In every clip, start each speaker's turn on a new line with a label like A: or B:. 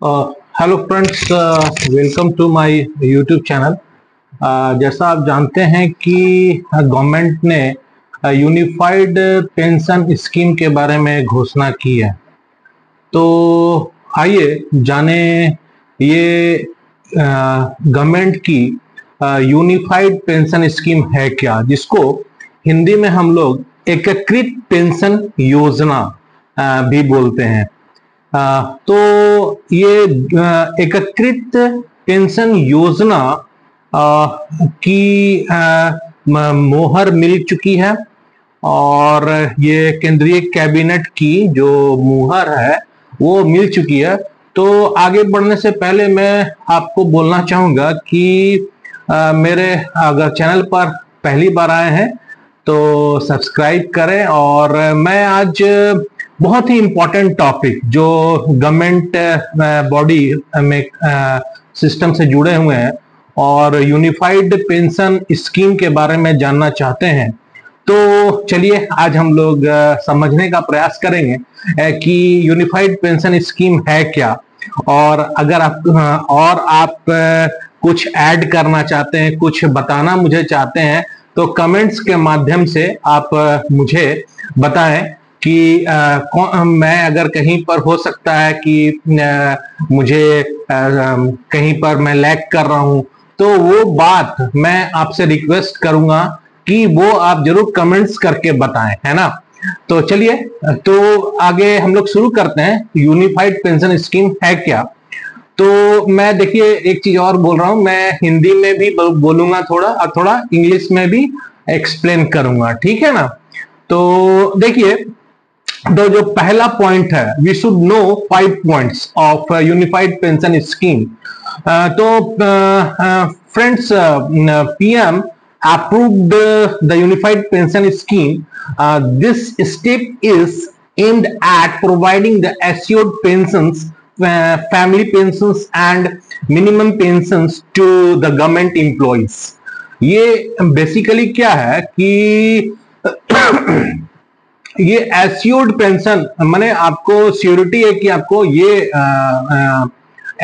A: Hello friends, welcome to my YouTube channel. जैसा आप जानते हैं कि गवर्नमेंट ने यूनिफाइड पेंशन स्कीम के बारे में घोषणा की है। तो आइए जाने ये गवर्नमेंट की यूनिफाइड पेंशन स्कीम है क्या, जिसको हिंदी में हम लोग एकीकृत पेंशन योजना भी बोलते हैं। तो ये एकीकृत पेंशन योजना की मोहर मिल चुकी है और ये केंद्रीय कैबिनेट की जो मुहर है वो मिल चुकी है। तो आगे बढ़ने से पहले मैं आपको बोलना चाहूंगा कि मेरे अगर चैनल पर पहली बार आए हैं तो सब्सक्राइब करें। और मैं आज बहुत ही इम्पोर्टेंट टॉपिक जो गवर्नमेंट बॉडी में सिस्टम से जुड़े हुए हैं और यूनिफाइड पेंशन स्कीम के बारे में जानना चाहते हैं, तो चलिए आज हम लोग समझने का प्रयास करेंगे कि यूनिफाइड पेंशन स्कीम है क्या। और अगर आप कुछ ऐड करना चाहते हैं, कुछ बताना मुझे चाहते हैं, तो कमेंट्स के माध्यम से आप मुझे बताएं कि मैं अगर कहीं पर हो सकता है कि मुझे कहीं पर मैं लैग कर रहा हूं, तो वो बात मैं आपसे रिक्वेस्ट करूंगा कि वो आप जरूर कमेंट्स करके बताएं, है ना। तो चलिए, तो आगे हम लोग शुरू करते हैं। यूनिफाइड पेंशन स्कीम है क्या। तो मैं देखिए एक चीज और बोल रहा हूं, मैं हिंदी में भी बोलूंगा थोड़ा और थोड़ा इंग्लिश में भी एक्सप्लेन करूंगा, ठीक है ना। तो देखिए, तो जो पहला पॉइंट है, we should know 5 points of unified pension scheme. तो friends, PM approved the unified pension scheme. This step is aimed at providing the assured pensions, family pensions and minimum pensions to the government employees. ये basically क्या है कि ये assured pension माने आपको surety है कि आपको ये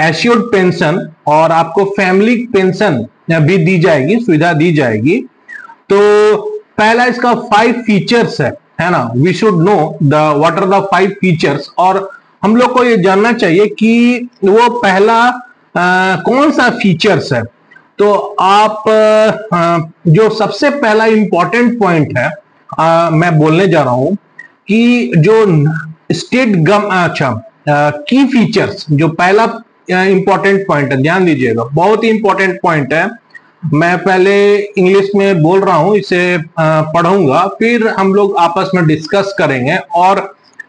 A: एश्योर्ड पेंशन और आपको फैमिली पेंशन भी दी जाएगी, सुविधा दी जाएगी। तो पहला इसका 5 फीचर्स है ना। We should know the what are the 5 features, और हम लोग को ये जानना चाहिए कि वो पहला कौन सा फीचर्स है। तो आप जो सबसे पहला इंपॉर्टेंट पॉइंट है मैं बोलने जा रहा हूं कि जो स्टेट की फीचर्स, जो पहला इंपॉर्टेंट पॉइंट है, ध्यान दीजिएगा, बहुत ही इंपॉर्टेंट पॉइंट है। मैं पहले इंग्लिश में बोल रहा हूं, इसे पढ़ूंगा, फिर हम लोग आपस में डिस्कस करेंगे। और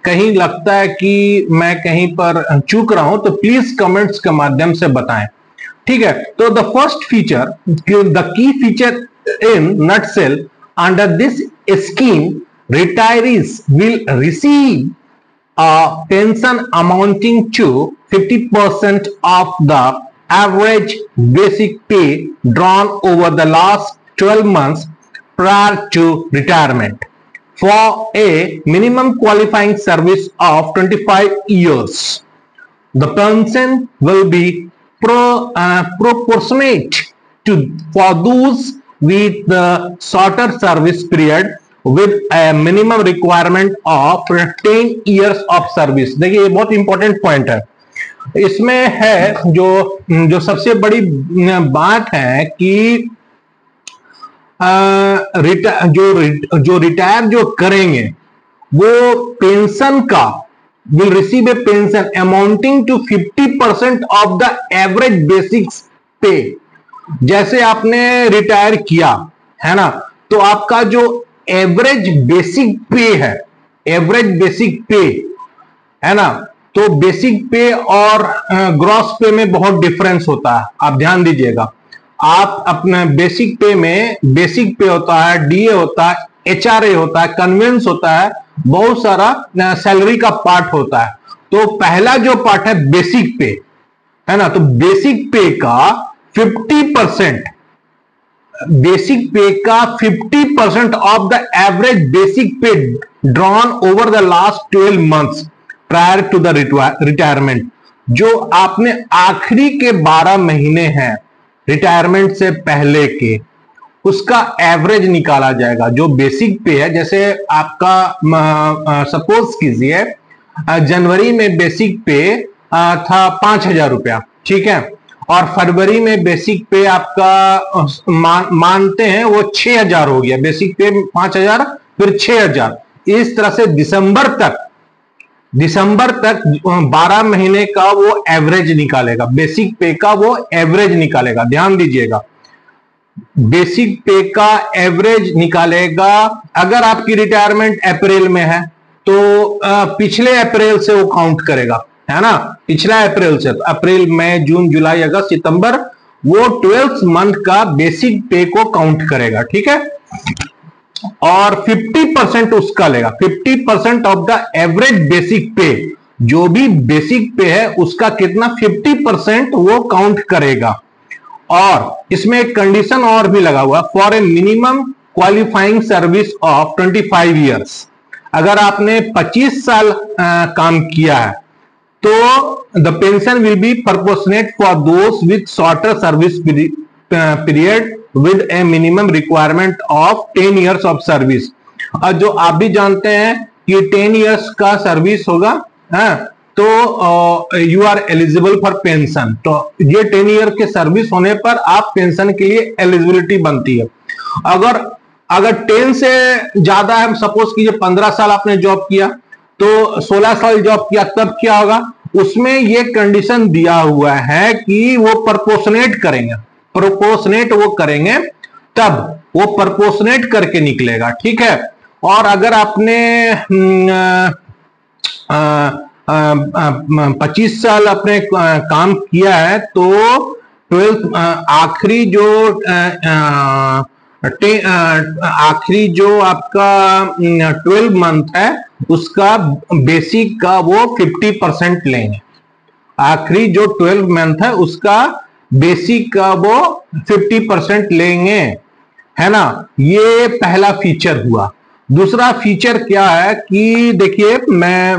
A: कहीं लगता है कि मैं कहीं पर चूक रहा हूं तो प्लीज कमेंट्स के माध्यम से बताएं, ठीक है। तो the first feature, the key feature in nutshell, under this scheme retirees will receive a pension amounting to 50% of the average basic pay drawn over the last 12 months prior to retirement for a minimum qualifying service of 25 years. The pension will be proportionate for those with the shorter service period with a minimum requirement of 10 years of service. देखिए ये बहुत important point है। इसमें है जो सबसे बड़ी बात है कि जो रिटायर जो करेंगे वो पेंशन का will receive a pension amounting to 50% of the average basic pay. जैसे आपने रिटायर किया है ना, तो आपका जो एवरेज बेसिक पे है, एवरेज बेसिक पे है ना, तो बेसिक पे और ग्रॉस पे में बहुत डिफरेंस होता है, आप ध्यान दीजिएगा। आप अपने बेसिक पे में, बेसिक पे होता है, डीए होता है, एचआरए होता है, कन्वेंस होता है, बहुत सारा सैलरी का पार्ट होता है। तो पहला जो पार्ट है बेसिक पे, है ना, तो बेसिक पे का 50%, बेसिक पे का 50% of the average basic pay drawn over the last 12 months prior to the retirement. जो आपने आखिरी के 12 महीने हैं रिटायरमेंट से पहले के, उसका एवरेज निकाला जाएगा। जो बेसिक पे है, जैसे आपका सपोज कीजिए जनवरी में बेसिक पे था 5,000 रुपया, ठीक है, और फरवरी में बेसिक पे आपका मानते हैं वो 6,000 हो गया। बेसिक पे 5,000 फिर 6,000, इस तरह से दिसंबर तक 12 महीने का वो एवरेज निकालेगा, बेसिक पे का वो एवरेज निकालेगा। ध्यान दीजिएगा, बेसिक पे का एवरेज निकालेगा। अगर आपकी रिटायरमेंट अप्रैल में है तो पिछले अप्रैल से वो काउंट करेगा, है ना, पिछला अप्रैल से, अप्रैल मई जून जुलाई अगस्त सितंबर, वो 12th मंथ का बेसिक पे को काउंट करेगा, ठीक है, और 50% उसका लेगा। 50% ऑफ द एवरेज बेसिक पे, जो भी बेसिक पे है उसका कितना 50% वो काउंट करेगा। और इसमें एक कंडीशन और भी लगा हुआ, for a minimum qualifying service of 25 years. अगर आपने 25 साल काम किया है तो the pension will be proportionate for those with shorter service period with A minimum requirement of 10 years of service. और जो आप भी जानते हैं कि 10 ईयर्स का सर्विस होगा, तो you are eligible for pension. तो ये 10 ईयर के सर्विस होने पर आप पेंशन के लिए एलिजिबिलिटी बनती है। अगर 10 से ज्यादा है, सपोज कीजिए 15 साल आपने जॉब किया तो 16 साल जॉब किया, तब क्या होगा, उसमें ये कंडीशन दिया हुआ है कि वो प्रोपोर्शनेट करेंगे, वो करेंगे, तब वो प्रोपोर्शनेट करके निकलेगा, ठीक है। और अगर आपने 25 साल अपने काम किया है तो 12 आखिरी जो आपका 12 मंथ है उसका बेसिक का वो 50% लेंगे। आखिरी जो 12 मंथ है उसका बेसिक का वो 50% लेंगे, है ना। ये पहला फीचर हुआ। दूसरा फीचर क्या है कि देखिए, मैं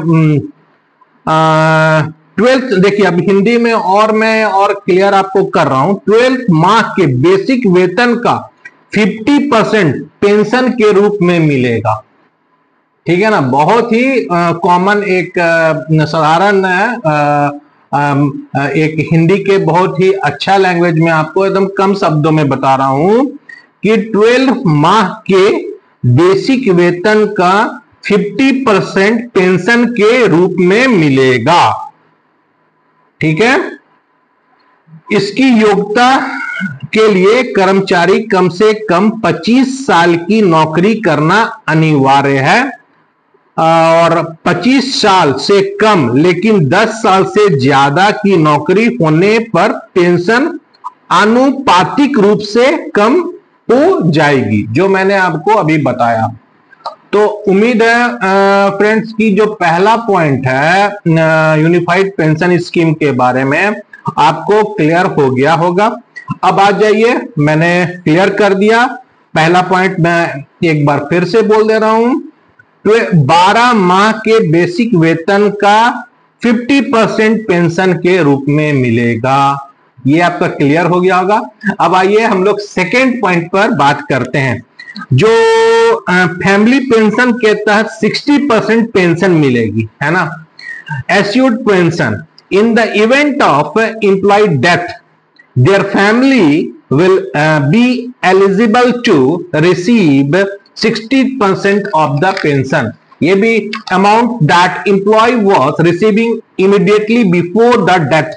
A: 12th, देखिए अब हिंदी में और मैं और क्लियर आपको कर रहा हूं। 12th माह के बेसिक वेतन का 50% पेंशन के रूप में मिलेगा, ठीक है ना। बहुत ही कॉमन एक साधारण एक हिंदी के बहुत ही अच्छा लैंग्वेज में आपको एकदम कम शब्दों में बता रहा हूं कि 12 माह के बेसिक वेतन का 50% पेंशन के रूप में मिलेगा, ठीक है। इसकी योग्यता के लिए कर्मचारी कम से कम 25 साल की नौकरी करना अनिवार्य है, और 25 साल से कम लेकिन 10 साल से ज्यादा की नौकरी होने पर पेंशन आनुपातिक रूप से कम हो जाएगी, जो मैंने आपको अभी बताया। तो उम्मीद है फ्रेंड्स की जो पहला पॉइंट है यूनिफाइड पेंशन स्कीम के बारे में आपको क्लियर हो गया होगा। अब आ जाइए, मैंने क्लियर कर दिया पहला पॉइंट, मैं एक बार फिर से बोल दे रहा हूं। 12 माह के बेसिक वेतन का 50% पेंशन के रूप में मिलेगा, ये आपका क्लियर हो गया होगा। अब आइए हम लोग सेकेंड पॉइंट पर बात करते हैं। जो फैमिली पेंशन के तहत 60% पेंशन मिलेगी, है ना। Assured pension in the event of employ death, their family will be eligible to receive 60% of the pension. ये भी amount that employee was receiving immediately before the death.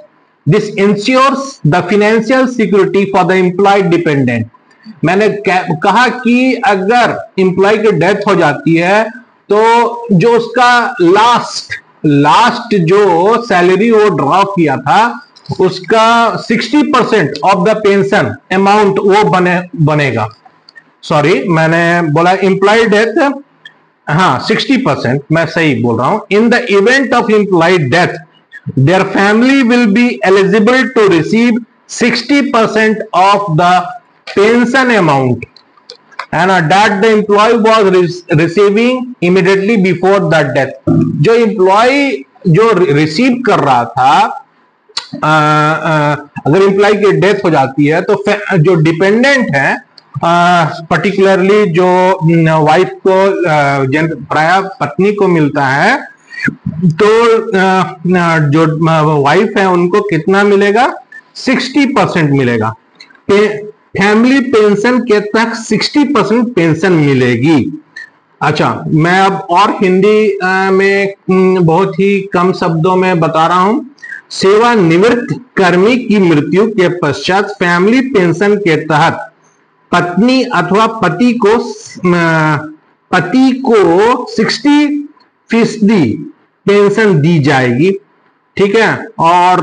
A: This ensures the financial security for the employee dependent. मैंने कहा कि अगर employ की death हो जाती है तो जो उसका लास्ट जो सैलरी वो ड्रॉ किया था उसका 60% ऑफ द पेंशन अमाउंट वो बनेगा। सॉरी, मैंने बोला एम्प्लॉय डेथ, हाँ 60%, मैं सही बोल रहा हूं। In the event of employ death their family will be eligible to receive 60% of the pension amount, है ना, that the employee was receiving immediately before the death. जो एम्प्लॉय जो रिसीव कर रहा था अगर एम्प्लॉय की डेथ हो जाती है तो जो डिपेंडेंट है, पर्टिकुलरली जो वाइफ को प्राय पत्नी को मिलता है, तो जो वाइफ है उनको कितना मिलेगा? 60% मिलेगा। फैमिली पेंशन के तहत 60% पेंशन मिलेगी। अच्छा, मैं अब और हिंदी में बहुत ही कम शब्दों में बता रहा हूं। सेवानिवृत्त कर्मी की मृत्यु के पश्चात फैमिली पेंशन के तहत पत्नी अथवा पति को 60% पेंशन दी जाएगी। ठीक है, और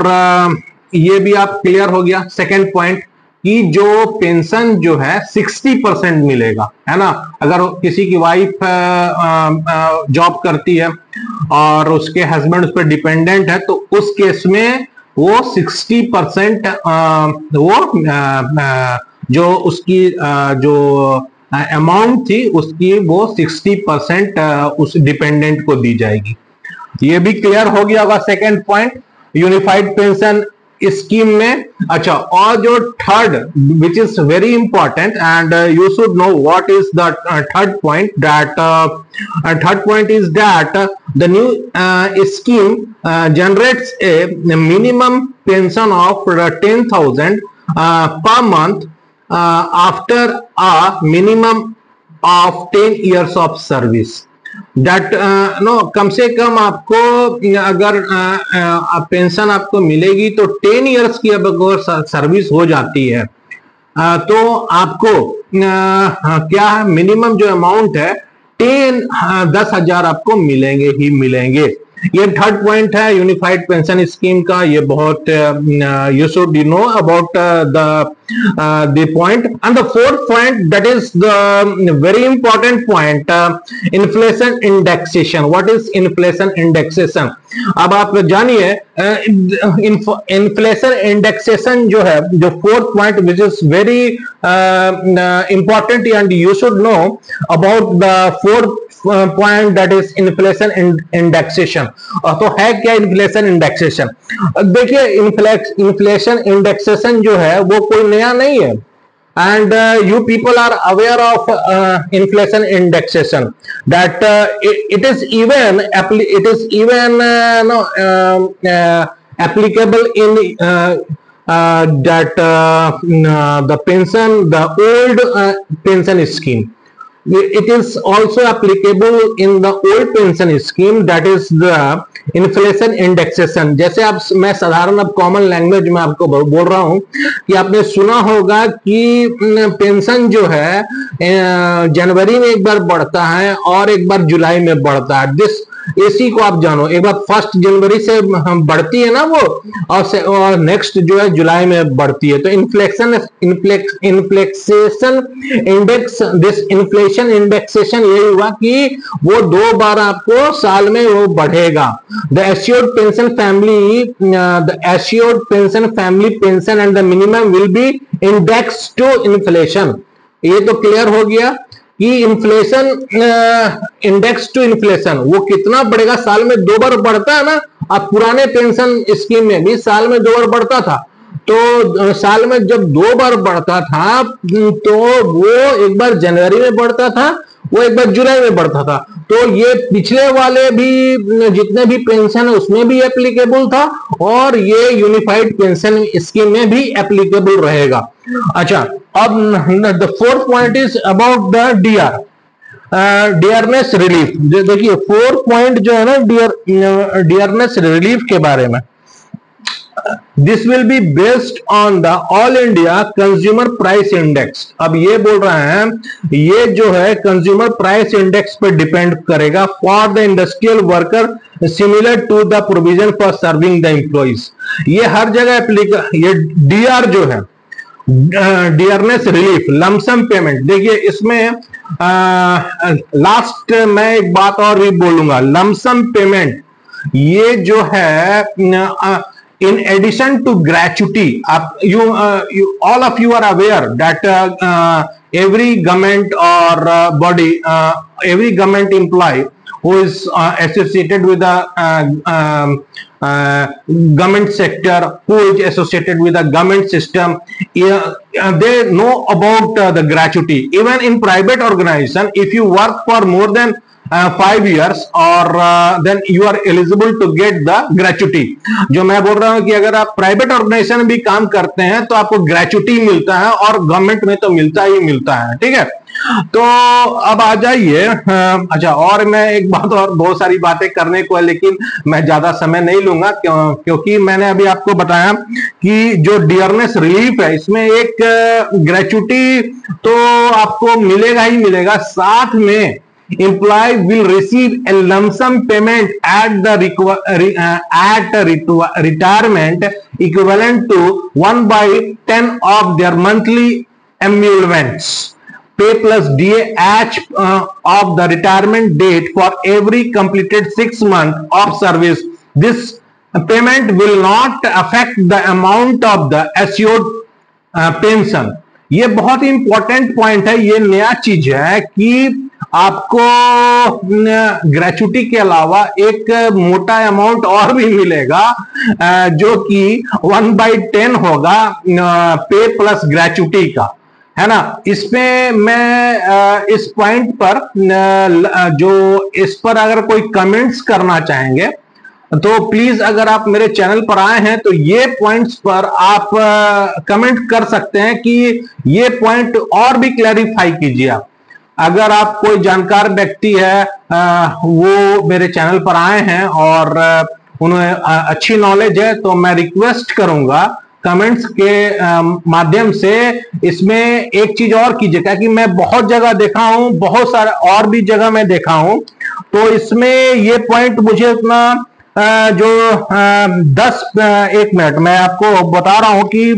A: ये भी आप क्लियर हो गया। सेकंड पॉइंट कि जो पेंशन जो है 60% मिलेगा, है ना। अगर किसी की वाइफ जॉब करती है और उसके हस्बैंड उस पर डिपेंडेंट है, तो उस केस में वो 60% जो उसकी जो अमाउंट थी उसकी वो 60% उस डिपेंडेंट को दी जाएगी। ये भी क्लियर हो गया होगा second point unified pension scheme में। अच्छा, और जो third which is very important and you should know what is the third point, that third point is that the new scheme generates a minimum pension of 10,000 per month after a minimum of 10 years of service. That no कम से कम आपको अगर pension आपको मिलेगी तो 10 years की अब सर्विस हो जाती है तो आपको क्या है, मिनिमम जो अमाउंट है 10,000 आपको मिलेंगे ही मिलेंगे। ये थर्ड पॉइंट है यूनिफाइड पेंशन स्कीम का। ये बहुत you should know about the point. And the fourth point, that is the very important point, inflation indexation. What is inflation indexation? अब आप जानिए इन्फ्लेशन इंडेक्सेशन जो है, जो fourth point which is very important and you should know about the fourth point, that is inflation indexation. तो है क्या inflation indexation? देखिए, इन्फ्लेशन इंडेक्सेशन जो है वो कोई नया नहीं है, and you people are aware of inflation indexation, that it is even applicable in that the pension, the old pension scheme. It is also applicable in the old pension scheme, that is the inflation indexation. जैसे आप, मैं साधारण अब common language में आपको बोल रहा हूं कि आपने सुना होगा कि पेंशन जो है जनवरी में एक बार बढ़ता है और एक बार जुलाई में बढ़ता है। दिस इसी को आप जानो, एक बार 1 जनवरी से बढ़ती है ना वो, और नेक्स्ट जो है जुलाई में बढ़ती है। तो inflation index, this inflation indexation यही हुआ कि वो 2 बार आपको साल में वो बढ़ेगा। The assured pension family pension and the minimum will be index to inflation. ये तो क्लियर हो गया कि इन्फ्लेशन इंडेक्स टू इन्फ्लेशन वो कितना बढ़ेगा, साल में 2 बार बढ़ता है ना। अब पुराने पेंशन स्कीम में भी साल में 2 बार बढ़ता था, तो साल में जब 2 बार बढ़ता था तो वो एक बार जनवरी में बढ़ता था, वो एक बार जुलाई में बढ़ता था। तो ये पिछले वाले भी जितने भी पेंशन है उसमें भी एप्लीकेबल था और ये यूनिफाइड पेंशन स्कीम में भी एप्लीकेबल रहेगा। अच्छा, अब the fourth point is about the dearness relief. देखिए, 4 पॉइंट जो है ना डियरनेस रिलीफ के बारे में। This will be based on the all India consumer price index. अब ये बोल रहे हैं, ये जो है कंज्यूमर प्राइस इंडेक्स पर डिपेंड करेगा for the industrial worker similar to the provision for serving the employees. ये हर जगह ये डीआर जो है, डियरनेस रिलीफ लमसम पेमेंट। देखिए, इसमें लास्ट मैं एक बात और भी बोलूंगा, लमसम पेमेंट ये जो है in addition to gratuity, all of you are aware that every government or body, every government employee who is associated with the government sector, who is associated with the government system, they know about the gratuity. Even in private organization, if you work for more than 5 years और then you are eligible to get the gratuity. जो मैं बोल रहा हूं कि अगर आप private organisation में भी काम करते हैं तो आपको ग्रेचुटी मिलता है और गवर्नमेंट में तो मिलता ही मिलता है, ठीक है। तो अब आ जाइए, अच्छा, और मैं एक बात, और बहुत सारी बातें करने को है लेकिन मैं ज्यादा समय नहीं लूंगा, क्योंकि मैंने अभी आपको बताया कि जो डियरनेस रिलीफ है इसमें एक ग्रेचुटी तो आपको मिलेगा ही मिलेगा, साथ में employee will receive a lump sum payment at the retirement equivalent to 1/10 of their monthly emoluments, pay plus DA of the retirement date for every completed 6 months of service. This payment will not affect the amount of the assured pension. ये बहुत ही important point है, ये नया चीज है कि आपको gratuity के अलावा एक मोटा अमाउंट और भी मिलेगा जो कि 1/10 होगा पे प्लस ग्रेचुटी का, है ना। इसमें मैं इस पॉइंट पर जो इस पर अगर कोई कमेंट्स करना चाहेंगे तो प्लीज, अगर आप मेरे चैनल पर आए हैं तो ये पॉइंट्स पर आप कमेंट कर सकते हैं कि ये पॉइंट और भी क्लैरिफाई कीजिए आप। अगर आप कोई जानकार व्यक्ति है, वो मेरे चैनल पर आए हैं और उन्हें अच्छी नॉलेज है, तो मैं रिक्वेस्ट करूंगा कमेंट्स के माध्यम से इसमें एक चीज और कीजिएगा कि मैं बहुत जगह देखा हूं, बहुत सारे और भी जगह मैं देखा हूं, तो इसमें ये पॉइंट मुझे उतना जो 1 मिनट मैं आपको बता रहा हूं कि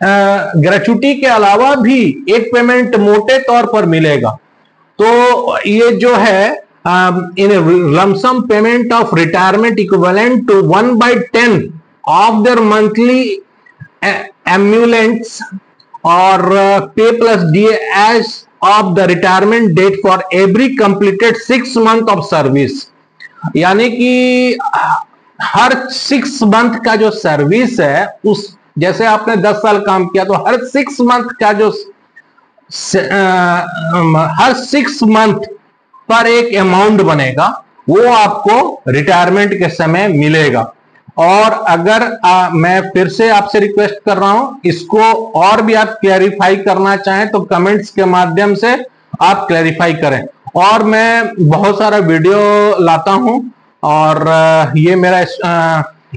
A: ग्रेचुटी के अलावा भी एक पेमेंट मोटे तौर पर मिलेगा। तो ये जो है इन lump sum payment of retirement equivalent to 1/10 of their monthly emoluments or pay plus DA as of the retirement date for every completed 6 month of service. यानी कि हर 6 मंथ का जो सर्विस है, उस जैसे आपने 10 साल काम किया तो हर 6 मंथ का जो हर 6 मंथ पर एक अमाउंट बनेगा, वो आपको रिटायरमेंट के समय मिलेगा। और अगर मैं फिर से आपसे रिक्वेस्ट कर रहा हूं, इसको और भी आप क्लैरिफाई करना चाहें तो कमेंट्स के माध्यम से आप क्लैरिफाई करें। और मैं बहुत सारा वीडियो लाता हूं और ये मेरा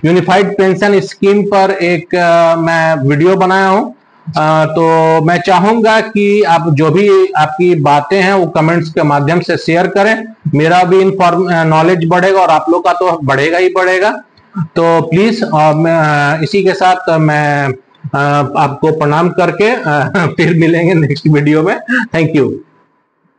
A: यूनिफाइड पेंशन स्कीम पर एक मैं वीडियो बनाया हूं, तो मैं चाहूंगा कि आप जो भी आपकी बातें हैं वो कमेंट्स के माध्यम से शेयर करें, मेरा भी नॉलेज बढ़ेगा और आप लोग का तो बढ़ेगा ही बढ़ेगा। तो प्लीज इसी के साथ मैं आपको प्रणाम करके फिर मिलेंगे नेक्स्ट वीडियो में। Thank you.